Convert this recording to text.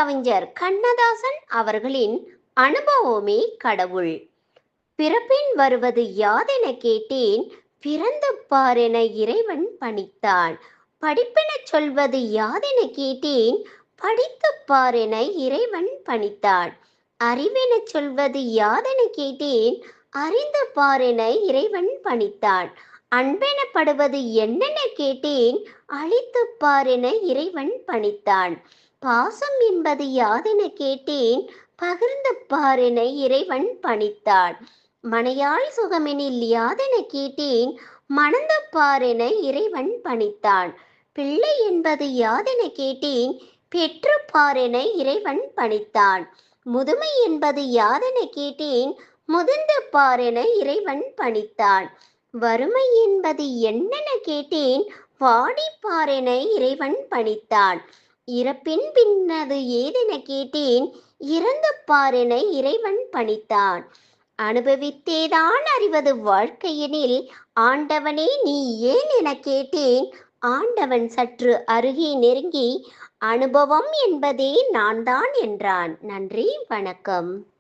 கவிஞர் கண்ணதாசன் அவர்களின் அனுபவமே கடவுள். பிறப்பின் வருவது யாதென கேட்டேன், பிறந்து பாரென இறைவன் பணித்தான். படிப்பெனச் சொல்வது யாதென கேட்டேன், படித்துப் பாரென இறைவன் பணித்தான். அறிவெனச் சொல்வது யாதென கேட்டேன், அறிந்து பாரென இறைவன் பணித்தான். அன்பெனப்படுவது என்னென கேட்டேன், அளித்துப் பாரென இறைவன் பணித்தான். பாசம் என்பது யாதென கேட்டேன், பகிர்ந்து பாரென இறைவன் பணித்தான். மனையாள் சுகமெனில் யாதென கேட்டேன், மணந்து பாரென இறைவன் பணித்தான். பிள்ளை என்பது யாதென கேட்டேன், பெற்று பாரென இறைவன் பணித்தான். முதுமை என்பது யாதென கேட்டேன், முதிர்ந்து பாரென இறைவன் பணித்தான். வறுமை என்பது என்னென கேட்டேன், வாடி பாரென இறைவன் பணித்தான். இறப்பின் பின்னது ஏதென கேட்டேன், இறந்து பாரென இறைவன் பணித்தான். அனுபவித்தேதான் அறிவது வாழ்க்கையெனில், ஆண்டவனே நீ ஏன் என கேட்டேன். ஆண்டவன் சற்று அருகே நெருங்கி, அனுபவம் என்பதே நான் தான் என்றான். நன்றி, வணக்கம்.